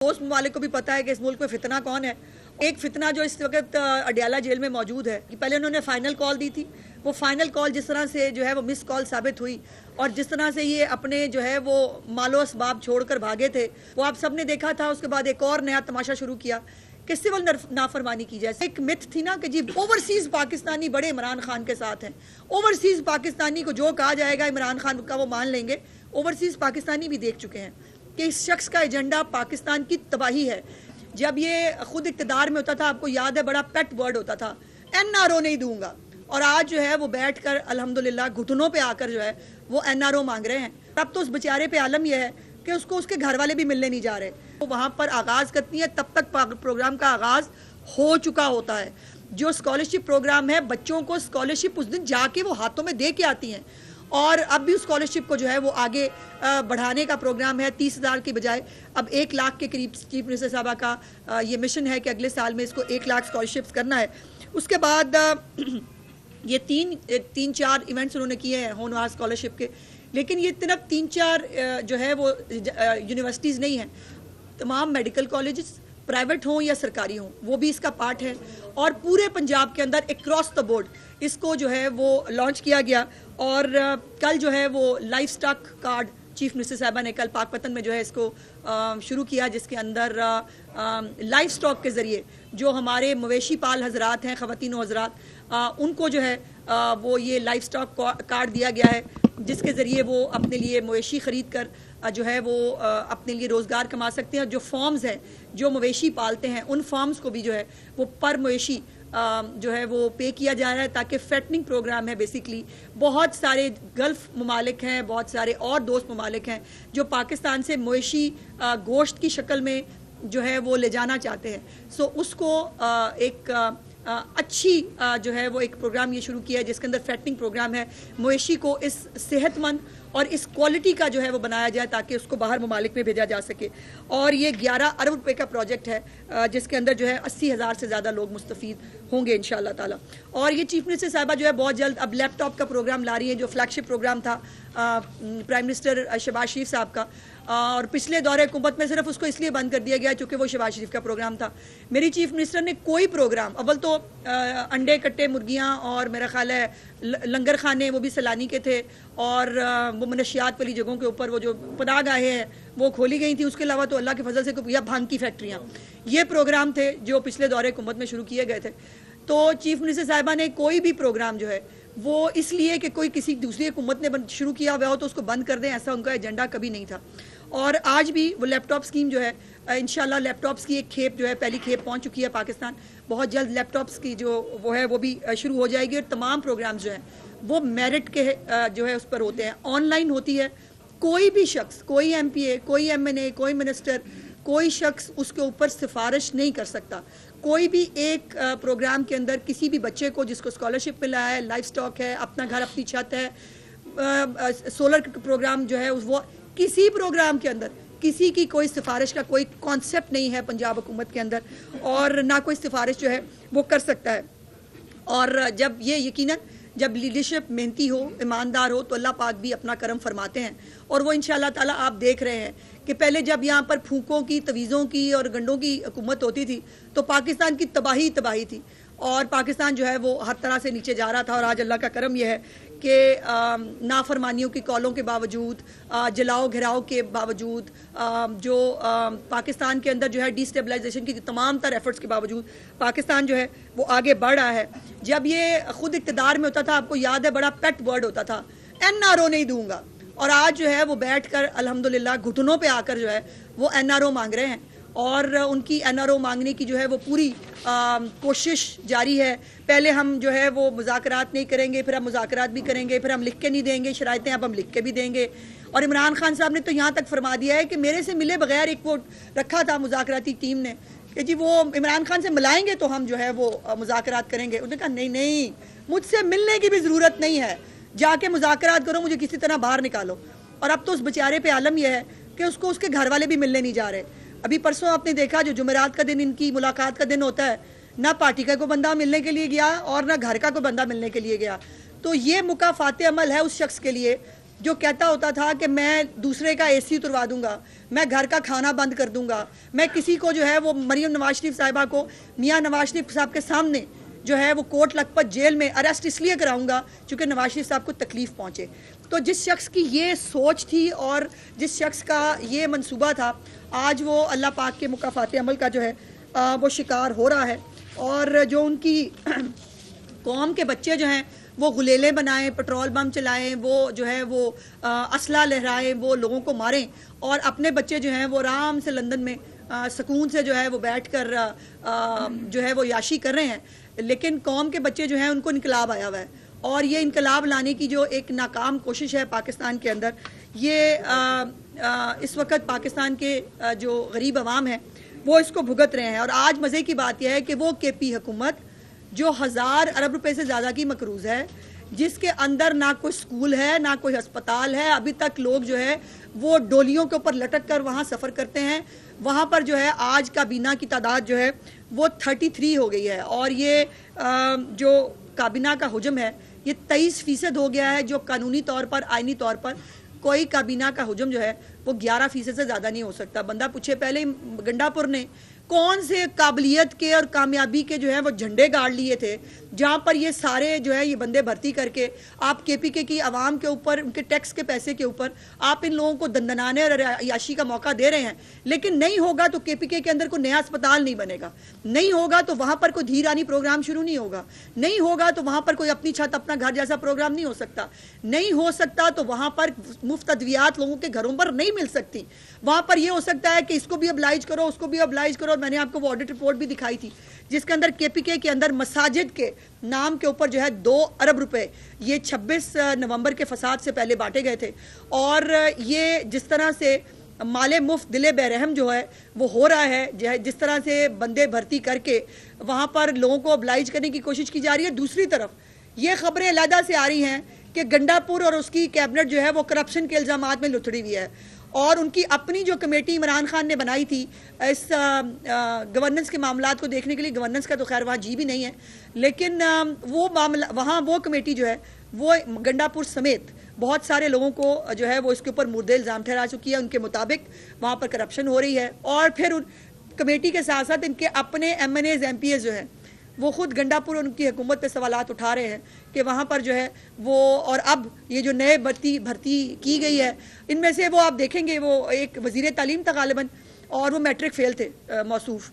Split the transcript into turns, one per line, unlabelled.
दोस्त ममालिक को भी पता है कि इस मुल्क में फितना कौन है। एक फितना जो इस वक्त अडियाला जेल में मौजूद है कि पहले उन्होंने फाइनल कॉल दी थी, वो फाइनल कॉल जिस तरह से जो है वो मिस कॉल साबित हुई और जिस तरह से ये अपने जो है वो मालो असबाब छोड़कर भागे थे, वो आप सब ने देखा था। उसके बाद एक और नया तमाशा शुरू किया कि सिविल नाफरमानी की जाए। एक मिथ थी ना कि जी ओवरसीज पाकिस्तानी बड़े इमरान खान के साथ हैं, ओवरसीज पाकिस्तानी को जो कहा जाएगा इमरान खान का वो मान लेंगे। ओवरसीज पाकिस्तानी भी देख चुके हैं कि इस शख्स का एजेंडा पाकिस्तान की तबाही है। जब ये खुद इक़्तिदार में होता था, आपको याद है, बड़ा पेट वर्ड होता था, NRO नहीं दूंगा, और आज जो है वो बैठकर अल्हम्दुलिल्लाह घुटनों पे आकर जो है वो NRO मांग रहे हैं। तब तो उस बेचारे पे आलम यह है कि उसको उसके घर वाले भी मिलने नहीं जा रहे। वो वहाँ पर आगाज़ करती है, तब तक प्रोग्राम का आगाज़ हो चुका होता है। जो स्कॉलरशिप प्रोग्राम है, बच्चों को स्कॉलरशिप उस दिन जाके वो हाथों में दे के आती हैं, और अब भी उस स्कॉलरशिप को जो है वो आगे बढ़ाने का प्रोग्राम है। 30,000 की बजाय अब 1 लाख के करीब चीफ मिनिस्टर साहबा का ये मिशन है कि अगले साल में इसको 1 लाख स्कॉलरशिप्स करना है। उसके बाद ये तीन चार इवेंट्स उन्होंने किए हैं होनहार स्कॉलरशिप के, लेकिन ये सिर्फ 3-4 जो है वो यूनिवर्सिटीज़ नहीं हैं, तमाम मेडिकल कॉलेजेस प्राइवेट हों या सरकारी हों, वो भी इसका पार्ट है। और पूरे पंजाब के अंदर अक्रॉस द बोर्ड इसको जो है वो लॉन्च किया गया। और कल जो है वो life stock card chief minister साहबा ने कल पाकपतन में जो है इसको शुरू किया, जिसके अंदर लाइफ स्टॉक के ज़रिए जो हमारे मवेशी पाल हजरात हैं, ख़वातीन हजरात, उनको जो है वो ये लाइफ स्टॉक कार्ड दिया गया है, जिसके ज़रिए वो अपने लिए मवेशी ख़रीद कर जो है वो अपने लिए रोज़गार कमा सकते हैं। जो फॉर्म्स हैं जो मवेशी पालते हैं, उन फॉर्म्स को भी जो है वो पर मवेशी जो है वो पे किया जा रहा है, ताकि फैटनिंग प्रोग्राम है। बेसिकली बहुत सारे गल्फ़ ममालिक हैं, बहुत सारे और दोस्त ममालिक हैं जो पाकिस्तान से मवेशी गोश्त की शक्ल में जो है वो ले जाना चाहते हैं। सो उसको एक अच्छी जो है वो एक प्रोग्राम ये शुरू किया है, जिसके अंदर फैटनिंग प्रोग्राम है। मवेशी को इस सेहतमंद और इस क्वालिटी का जो है वो बनाया जाए ताकि उसको बाहर ममालिक में भेजा जा सके। और ये 11 अरब रुपए का प्रोजेक्ट है, जिसके अंदर जो है 80,000 से ज़्यादा लोग मुस्तफ़ीद होंगे इंशाअल्लाह ताला। और ये चीफ मिनिस्टर साहबा जो है बहुत जल्द अब लैपटॉप का प्रोग्राम ला रही है, जो फ्लैगशिप प्रोग्राम था प्राइम मिनिस्टर शहबाज शरीफ साहब का, और पिछले दौरे हुकूमत में सिर्फ उसको इसलिए बंद कर दिया गया क्योंकि वो शहबाज शरीफ का प्रोग्राम था। मेरी चीफ मिनिस्टर ने कोई प्रोग्राम, अव्वल तो अंडे कट्टे मुर्गियाँ और मेरा ख्याल है लंगर खाने, वो भी सैलानी के थे, और वो मनशियात वाली जगहों के ऊपर वो जो पनाहगाहें हैं वो खोली गई थी। उसके अलावा तो अल्लाह के फजल से या भांग की फैक्ट्रियाँ, ये प्रोग्राम थे जो पिछले दौरे हुकूमत में शुरू किए गए थे। तो चीफ मिनिस्टर साहिबा ने कोई भी प्रोग्राम जो है वो इसलिए कि कोई किसी दूसरी हुकूमत ने शुरू किया हुआ हो तो उसको बंद कर दें, ऐसा उनका एजेंडा कभी नहीं था। और आज भी वो लैपटॉप स्कीम जो है, इंशाल्लाह लैपटॉप्स की एक खेप जो है, पहली खेप पहुंच चुकी है पाकिस्तान। बहुत जल्द लैपटॉप्स की जो वो है वो भी शुरू हो जाएगी। और तमाम प्रोग्राम्स जो हैं वो मेरिट के जो है उस पर होते हैं, ऑनलाइन होती है। कोई भी शख्स, कोई MPA, कोई MNA, कोई मिनिस्टर, कोई शख्स उसके ऊपर सिफारिश नहीं कर सकता। कोई भी एक प्रोग्राम के अंदर किसी भी बच्चे को जिसको स्कॉलरशिप मिला है, लाइफ स्टॉक है, अपना घर अपनी छत है, सोलर प्रोग्राम जो है, वो किसी प्रोग्राम के अंदर किसी की कोई सिफारिश का कोई कॉन्सेप्ट नहीं है पंजाब हुकूमत के अंदर, और ना कोई सिफारिश जो है वो कर सकता है। और जब ये यकीनन जब लीडरशिप मेहनती हो, ईमानदार हो, तो अल्लाह पाक भी अपना करम फरमाते हैं। और वो इंशाअल्लाह ताला आप देख रहे हैं कि पहले जब यहाँ पर फूकों की, तवीज़ों की और गंडों की हुकूमत होती थी तो पाकिस्तान की तबाही थी, और पाकिस्तान जो है वो हर तरह से नीचे जा रहा था। और आज अल्लाह का करम यह है कि नाफरमानियों की कॉलों के बावजूद, जलाओ घिराव के बावजूद, जो पाकिस्तान के अंदर जो है डिस्टेबलाइजेशन की तमाम तर एफर्ट्स के बावजूद पाकिस्तान जो है वो आगे बढ़ रहा है। जब ये खुद इक़्तिदार में होता था, आपको याद है, बड़ा पेट वर्ड होता था, NRO नहीं दूंगा, और आज जो है वो बैठकर अल्हम्दुलिल्लाह घुटनों पे आकर जो है वो NRO मांग रहे हैं। और उनकी NRO मांगने की जो है वो पूरी कोशिश जारी है। पहले हम जो है वो मुज़ाकरात नहीं करेंगे, फिर हम मुज़ाकरात भी करेंगे, फिर हम लिख के नहीं देंगे शराइतें, अब हम लिख के भी देंगे। और इमरान खान साहब ने तो यहाँ तक फरमा दिया है कि मेरे से मिले बगैर एक वो रखा था मुज़ाकराती टीम ने कि जी वो इमरान खान से मिलाएंगे तो हम जो है वो मुज़ाकरात करेंगे। उन्होंने कहा नहीं, मुझसे मिलने की भी ज़रूरत नहीं है, जाके मुज़ाकरात करो, मुझे किसी तरह बाहर निकालो। और अब तो उस बेचारे पे आलम यह है कि उसको उसके घर वाले भी मिलने नहीं जा रहे। अभी परसों आपने देखा, जो जुमेरात का दिन इनकी मुलाकात का दिन होता है, ना पार्टी का कोई बंदा मिलने के लिए गया और ना घर का कोई बंदा मिलने के लिए गया। तो ये मुकाफाते अमल है उस शख्स के लिए जो कहता होता था कि मैं दूसरे का एसी उतरवा दूंगा, मैं घर का खाना बंद कर दूंगा, मैं किसी को जो है वो मरियम नवाज शरीफ साहिबा को मियां नवाज शरीफ साहब के सामने जो है वो कोट लखपत जेल में अरेस्ट इसलिए कराऊंगा क्योंकि नवाज शरीफ साहब को तकलीफ पहुंचे। तो जिस शख्स की ये सोच थी और जिस शख्स का ये मंसूबा था, आज वो अल्लाह पाक के मुकाफात अमल का जो है वो शिकार हो रहा है। और जो उनकी कौम के बच्चे जो हैं वो गुलेले बनाएं, पेट्रोल बम चलाएं, वो जो है वो असला लहराएं, वो लोगों को मारें, और अपने बच्चे जो हैं वो आराम से लंदन में सुकून से जो है वो बैठकर जो है वो याशी कर रहे हैं। लेकिन कौम के बच्चे जो हैं उनको इनकलाब आया हुआ है, और ये इनकलाब लाने की जो एक नाकाम कोशिश है पाकिस्तान के अंदर, ये इस वक्त पाकिस्तान के जो गरीब अवाम है वो इसको भुगत रहे हैं। और आज मज़े की बात यह है कि वो केपी हुकूमत जो 1000 अरब रुपए से ज़्यादा की मकरूज़ है, जिसके अंदर ना कोई स्कूल है ना कोई अस्पताल है, अभी तक लोग जो है वो डोलियों के ऊपर लटक कर वहाँ सफ़र करते हैं। वहाँ पर जो है आज काबीना की तादाद जो है वो 33 हो गई है, और ये जो काबीना का हुजम है ये 23% हो गया है, जो कानूनी तौर पर आइनी तौर पर कोई काबीना का हुजम जो है वो 11% से ज़्यादा नहीं हो सकता। बंदा पूछे पहले गंडापुर ने कौन से काबिलियत के और कामयाबी के जो है वो झंडे गाड़ लिए थे, जहाँ पर ये सारे जो है ये बंदे भर्ती करके आप केपीके की आवाम के ऊपर, उनके टैक्स के पैसे के ऊपर आप इन लोगों को दंदनाने और याशी का मौका दे रहे हैं। लेकिन नहीं होगा तो केपीके के अंदर कोई नया अस्पताल नहीं बनेगा, नहीं होगा तो वहाँ पर कोई धीरानी प्रोग्राम शुरू नहीं होगा, नहीं होगा तो वहाँ पर कोई अपनी छत अपना घर जैसा प्रोग्राम नहीं हो सकता, नहीं हो सकता तो वहाँ पर मुफ्त अद्वियात लोगों के घरों पर नहीं मिल सकती। वहाँ पर यह हो सकता है कि इसको भी अब्लाइज करो, उसको भी अब्लाइज करो। मैंने आपको वो ऑडिट रिपोर्ट भी दिखाई थी जिसके अंदर केपीके के अंदर मसाजिद के नाम के ऊपर जो है 2 अरब रुपए ये 26 नवंबर के फसाद से पहले बांटे गए थे। और ये जिस तरह से माले मुफ्त दिले बेरहम जो है वो हो रहा है, जिस तरह से बंदे भर्ती करके वहाँ पर लोगों को अब्लाइज करने की कोशिश की जा रही है। दूसरी तरफ ये खबरें अलहदा से आ रही हैं कि गंडापुर और उसकी कैबिनेट जो है वो करप्शन के इल्ज़ामात में लुथड़ी हुई है, और उनकी अपनी जो कमेटी इमरान खान ने बनाई थी इस गवर्नेंस के मामलात को देखने के लिए, गवर्नेंस का तो खैर वहाँ जी भी नहीं है, लेकिन वो मामला वहाँ वो कमेटी जो है वो गंडापुर समेत बहुत सारे लोगों को जो है वो इसके ऊपर मुर्दे इल्ज़ाम ठहरा चुकी है। उनके मुताबिक वहाँ पर करप्शन हो रही है, और फिर उन कमेटी के साथ साथ इनके अपने MNAs MPs जो हैं वो खुद गंडापुर और उनकी हुकूमत पे सवालात उठा रहे हैं कि वहाँ पर जो है वो, और अब ये जो नए भर्ती की गई है इनमें से वो आप देखेंगे वो एक वज़ीर तालीम था गालिबन, और वो मैट्रिक फेल थे मौसूफ,